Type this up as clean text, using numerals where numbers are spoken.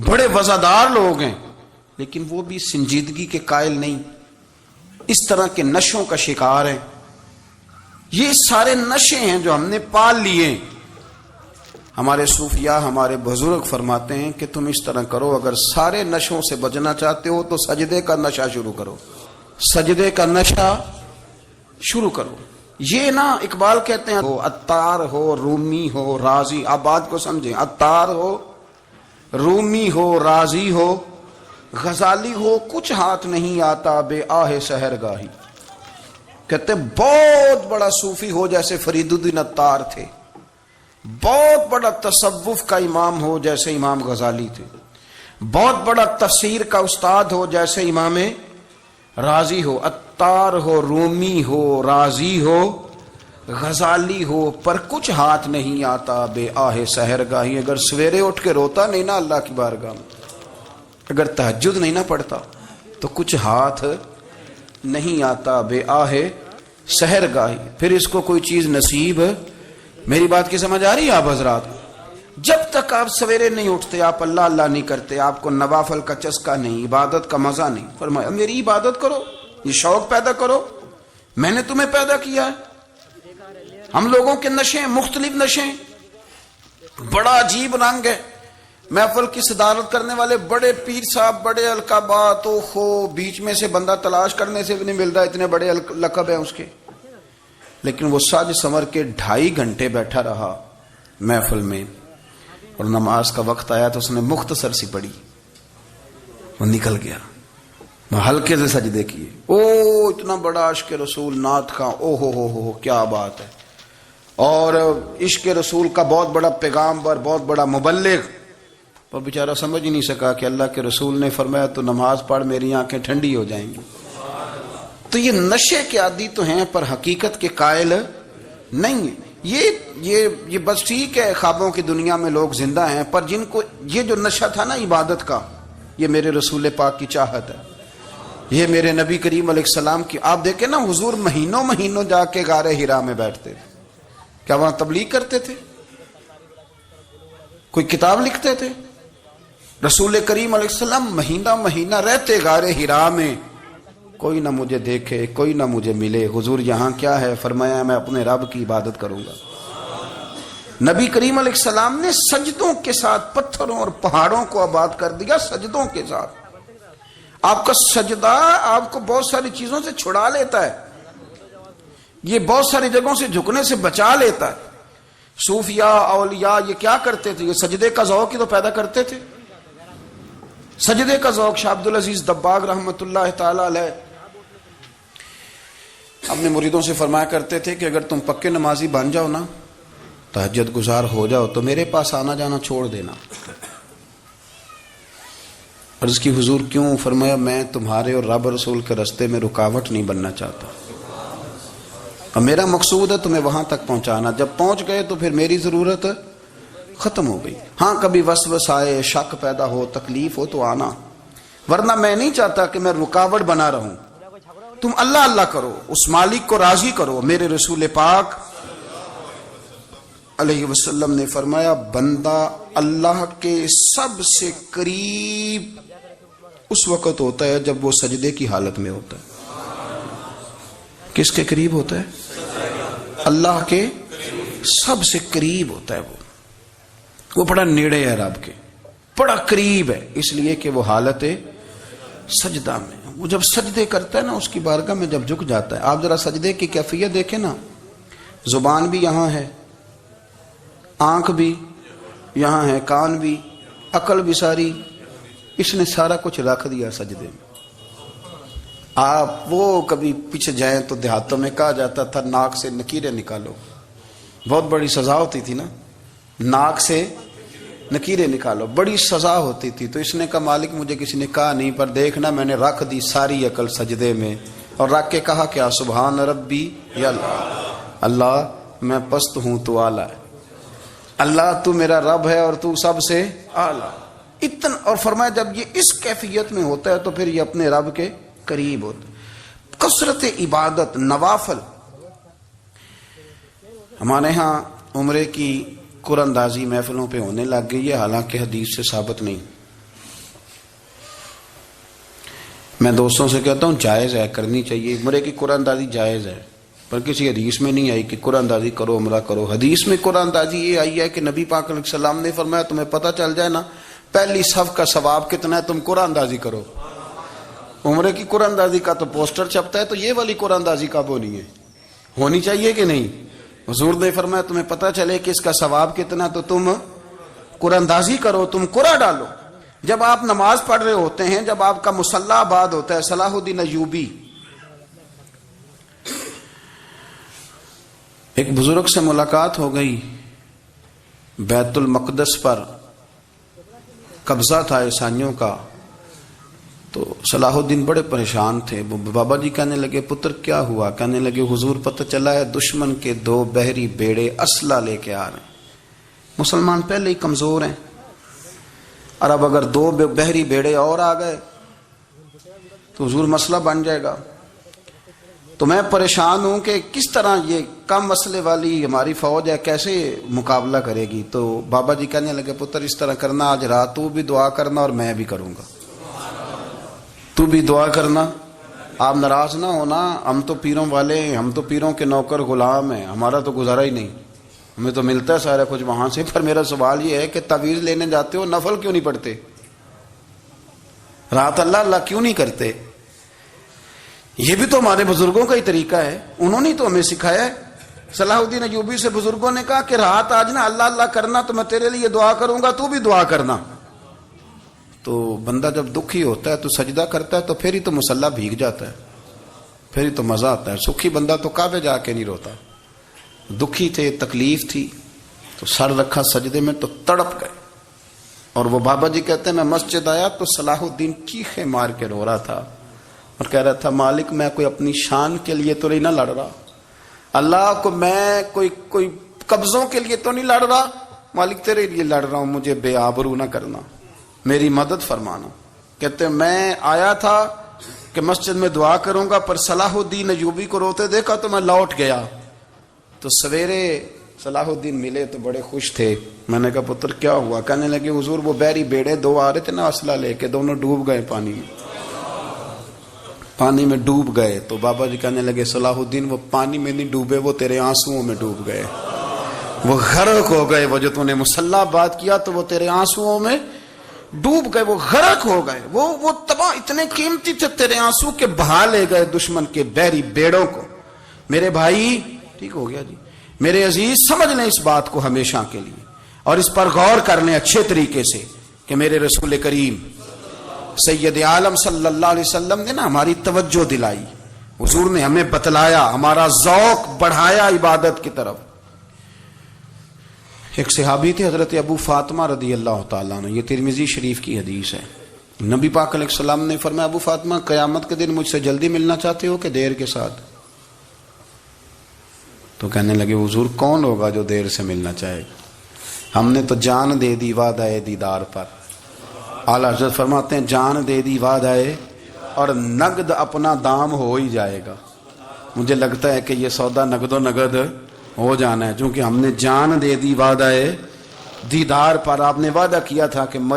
بڑے وزادار لوگ ہیں لیکن وہ بھی سنجیدگی کے قائل نہیں، اس طرح کے نشوں کا شکار ہیں۔ یہ سارے نشے ہیں جو ہم نے پال لیے۔ ہمارے صوفیاء، ہمارے بزرگ فرماتے ہیں کہ تم اس طرح کرو، اگر سارے نشوں سے بچنا چاہتے ہو تو سجدے کا نشہ شروع کرو، سجدے کا نشہ شروع کرو۔ یہ نا اقبال کہتے ہیں عطار ہو، رومی ہو، رازی، آپ بات کو سمجھیں، عطار ہو، رومی ہو، رازی ہو، غزالی ہو، کچھ ہاتھ نہیں آتا بے آہ سحر گاہی۔ کہتے بہت بڑا صوفی ہو جیسے فرید الدین عطار تھے، بہت بڑا تصوف کا امام ہو جیسے امام غزالی تھے، بہت بڑا تفسیر کا استاد ہو جیسے امام رازی ہو، عطار ہو، رومی ہو، رازی ہو، غزالی ہو، پر کچھ ہاتھ نہیں آتا بے آہ سحر گاہی۔ اگر سویرے اٹھ کے روتا نہیں نا اللہ کی بارگاہ میں، اگر تہجد نہیں نہ پڑھتا تو کچھ ہاتھ نہیں آتا بے آہ سحر گاہی۔ پھر اس کو کوئی چیز نصیب، میری بات کی سمجھ آ رہی ہے آپ حضرات؟ جب تک آپ سویرے نہیں اٹھتے، آپ اللہ اللہ نہیں کرتے، آپ کو نوافل کا چسکا نہیں، عبادت کا مزہ نہیں، فرمایا میری عبادت کرو، یہ شوق پیدا کرو، میں نے تمہیں پیدا کیا ہے۔ ہم لوگوں کے نشے، مختلف نشے، بڑا عجیب رنگ ہے۔ محفل کی صدارت کرنے والے بڑے پیر صاحب، بڑے القابات، او خو، بیچ میں سے بندہ تلاش کرنے سے بھی نہیں مل رہا، اتنے بڑے لقب ہیں اس کے، لیکن وہ سج سنور کے 2.5 گھنٹے بیٹھا رہا محفل میں، اور نماز کا وقت آیا تو اس نے مختصر سی پڑھی، وہ نکل گیا، وہ ہلکے سے سجدے کیے۔ او اتنا بڑا عشق رسول، نعت کا، او ہو کیا بات ہے، اور عشق رسول کا بہت بڑا پیغام اور بہت بڑا مبلغ، وہ بیچارہ سمجھ ہی نہیں سکا کہ اللہ کے رسول نے فرمایا تو نماز پڑھ میری آنکھیں ٹھنڈی ہو جائیں گی۔ تو یہ نشے کے عادی تو ہیں پر حقیقت کے قائل نہیں ہیں۔ یہ بس ٹھیک ہے خوابوں کی دنیا میں لوگ زندہ ہیں، پر جن کو یہ جو نشہ تھا نا عبادت کا، یہ میرے رسول پاک کی چاہت ہے، یہ میرے نبی کریم علیہ السلام کی۔ آپ دیکھیں نا حضور مہینوں جا کے غار حرا میں بیٹھتے تھے، کیا وہاں تبلیغ کرتے تھے؟ کوئی کتاب لکھتے تھے؟ رسول کریم علیہ السلام مہینہ رہتے غار حرا میں، کوئی نہ مجھے دیکھے، کوئی نہ مجھے ملے، حضور یہاں کیا ہے؟ فرمایا میں اپنے رب کی عبادت کروں گا۔ نبی کریم علیہ السلام نے سجدوں کے ساتھ پتھروں اور پہاڑوں کو آباد کر دیا، سجدوں کے ساتھ۔ آپ کا سجدہ آپ کو بہت ساری چیزوں سے چھڑا لیتا ہے، یہ بہت ساری جگہوں سے جھکنے سے بچا لیتا ہے۔ صوفیاء، اولیاء یہ کیا کرتے تھے؟ یہ سجدے کا ذوق ہی تو پیدا کرتے تھے، سجدے کا ذوق۔ شاہ عبدالعزیز دباغ رحمۃ اللہ تعالی علیہ اپنے مریدوں سے فرمایا کرتے تھے کہ اگر تم پکے نمازی بن جاؤ نا، تہجد گزار ہو جاؤ، تو میرے پاس آنا جانا چھوڑ دینا۔ عرض کی حضور کیوں؟ فرمایا میں تمہارے اور رب رسول کے راستے میں رکاوٹ نہیں بننا چاہتا، اور میرا مقصود ہے تمہیں وہاں تک پہنچانا، جب پہنچ گئے تو پھر میری ضرورت ختم ہو گئی۔ ہاں کبھی وسوسہ آئے، شک پیدا ہو، تکلیف ہو تو آنا، ورنہ میں نہیں چاہتا کہ میں رکاوٹ بنا رہوں۔ تم اللہ اللہ کرو، اس مالک کو راضی کرو۔ میرے رسول پاک علیہ وسلم نے فرمایا بندہ اللہ کے سب سے قریب اس وقت ہوتا ہے جب وہ سجدے کی حالت میں ہوتا ہے۔ کس کے قریب ہوتا ہے؟ اللہ کے سب سے قریب ہوتا ہے، وہ بڑا نیڑے ہے رب کے، بڑا قریب ہے، اس لیے کہ وہ حالت سجدہ میں، وہ جب سجدے کرتا ہے نا اس کی بارگاہ میں جب جھک جاتا ہے۔ آپ ذرا سجدے کی کیفیت دیکھیں نا، زبان بھی یہاں ہے، آنکھ بھی یہاں ہے، کان بھی، عقل بھی ساری، اس نے سارا کچھ رکھ دیا سجدے میں۔ آپ وہ کبھی پیچھے جائیں تو دیہاتوں میں کہا جاتا تھا ناک سے نکیریں نکالو، بہت بڑی سزا ہوتی تھی نا، ناک سے نکیریں نکالو، بڑی سزا ہوتی تھی۔ تو اس نے کہا مالک مجھے کسی نے کہا نہیں، پر دیکھنا میں نے رکھ دی ساری عقل سجدے میں، اور رکھ کے کہا کیا؟ سبحان ربی یا اللہ، اللہ میں پست ہوں تو اعلیٰ ہے، اللہ تو میرا رب ہے اور تو سب سے اعلیٰ اتنا۔ اور فرمایا جب یہ اس کیفیت میں ہوتا ہے تو پھر یہ اپنے رب کے قریب ہوتا ہے۔ کثرت عبادت، نوافل۔ ہمارے ہاں عمرے کی قرآن اندازی محفلوں پہ ہونے لگ گئی ہے، حالانکہ حدیث سے ثابت نہیں، میں دوستوں سے کہتا ہوں جائز ہے، کرنی چاہیے، عمرے کی قرآن اندازی جائز ہے، پر کسی حدیث میں نہیں آئی کہ قرآن اندازی کرو عمرہ کرو۔ حدیث میں قرآن اندازی یہ آئی ہے کہ نبی پاک علیہ السلام نے فرمایا تمہیں پتہ چل جائے نا پہلی صف کا ثواب کتنا ہے، تم قرآن اندازی کرو۔ عمرے کی قرآن اندازی کا تو پوسٹر چھپتا ہے، تو یہ والی قرآن اندازی کب ہونی ہے؟ ہونی چاہیے کہ نہیں؟ حضور نے فرمایا تمہیں پتہ چلے کہ اس کا ثواب کتنا تو تم قرآن اندازی کرو، تم قرآن ڈالو۔ جب آپ نماز پڑھ رہے ہوتے ہیں، جب آپ کا مصلی آباد ہوتا ہے، صلاح الدین ایوبی ایک بزرگ سے ملاقات ہو گئی، بیت المقدس پر قبضہ تھا عیسائیوں کا، تو صلاح الدین بڑے پریشان تھے۔ بابا جی کہنے لگے پتر کیا ہوا؟ کہنے لگے حضور پتہ چلا ہے دشمن کے 2 بحری بیڑے اسلحہ لے کے آ رہے ہیں، مسلمان پہلے ہی کمزور ہیں، اور اب اگر 2 بحری بیڑے اور آ گئے تو حضور مسئلہ بن جائے گا۔ تو میں پریشان ہوں کہ کس طرح یہ کم مسئلے والی ہماری فوج ہے کیسے مقابلہ کرے گی۔ تو بابا جی کہنے لگے پتر اس طرح کرنا، آج رات تو بھی دعا کرنا اور میں بھی کروں گا، تو بھی دعا کرنا، آپ ناراض نہ ہونا، ہم تو پیروں والے ہیں، ہم تو پیروں کے نوکر غلام ہیں، ہمارا تو گزارا ہی نہیں، ہمیں تو ملتا ہے سارا کچھ وہاں سے۔ پر میرا سوال یہ ہے کہ تعویذ لینے جاتے ہو نفل کیوں نہیں پڑھتے؟ رات اللہ اللہ کیوں نہیں کرتے؟ یہ بھی تو ہمارے بزرگوں کا ہی طریقہ ہے، انہوں نے تو ہمیں سکھایا ہے۔ صلاح الدین ایوبی سے بزرگوں نے کہا کہ رات آج نا اللہ اللہ کرنا، تو میں تیرے لیے دعا کروں گا، تو بھی دعا کرنا۔ تو بندہ جب دکھی ہوتا ہے تو سجدہ کرتا ہے، تو پھر ہی تو مصلی بھیگ جاتا ہے، پھر ہی تو مزہ آتا ہے۔ سکھی بندہ تو کعبے جا کے نہیں روتا، دکھی تھے، تکلیف تھی، تو سر رکھا سجدے میں تو تڑپ گئے۔ اور وہ بابا جی کہتے ہیں میں مسجد آیا تو صلاح الدین چیخے مار کے رو رہا تھا اور کہہ رہا تھا مالک میں کوئی اپنی شان کے لیے تو نہیں نہ لڑ رہا، اللہ کو میں کوئی قبضوں کے لیے تو نہیں لڑ رہا، مالک تیرے لیے لڑ رہا ہوں، مجھے بے آبرو نہ کرنا، میری مدد فرمانا۔ کہتے ہیں میں آیا تھا کہ مسجد میں دعا کروں گا، پر صلاح الدین ایوبی کو روتے دیکھا تو میں لوٹ گیا۔ تو سویرے صلاح الدین ملے تو بڑے خوش تھے۔ میں نے کہا پتر کیا ہوا؟ کہنے لگے حضور وہ بحری بیڑے 2 آ رہے تھے نا اسلحہ لے کے، دونوں ڈوب گئے پانی میں ڈوب گئے۔ تو بابا جی کہنے لگے صلاح الدین وہ پانی میں نہیں ڈوبے، وہ تیرے آنسوؤں میں ڈوب گئے، وہ غرق ہو گئے، وہ جو تو نے مصلی بات کیا تو وہ تیرے آنسوؤں میں ڈوب گئے، وہ غرق ہو گئے، وہ تباہ، اتنے قیمتی تھے تیرے آنسو کے بہا لے گئے دشمن کے بحری بیڑوں کو۔ میرے بھائی ٹھیک ہو گیا جی، میرے عزیز سمجھ لیں اس بات کو ہمیشہ کے لیے، اور اس پر غور کر لیں اچھے طریقے سے کہ میرے رسول کریم سید عالم صلی اللہ علیہ وسلم نے نا ہماری توجہ دلائی، حضور نے ہمیں بتلایا، ہمارا ذوق بڑھایا عبادت کی طرف۔ ایک صحابی تھے حضرت ابو فاطمہ رضی اللہ تعالیٰ عنہ، یہ ترمذی شریف کی حدیث ہے۔ نبی پاک علیہ السلام نے فرمایا ابو فاطمہ قیامت کے دن مجھ سے جلدی ملنا چاہتے ہو کہ دیر کے ساتھ؟ تو کہنے لگے حضور کون ہوگا جو دیر سے ملنا چاہے گا، ہم نے تو جان دے دی وعدہ دیدار پر۔ اعلیٰ حضرت فرماتے ہیں جان دے دی وعدہ اور نقد اپنا دام ہو ہی جائے گا۔ مجھے لگتا ہے کہ یہ سودا نقد و نقد ہو جانا ہے، چونکہ ہم نے جان دے دی وعدہ دیدار پر۔ آپ نے وعدہ کیا تھا کہ مرے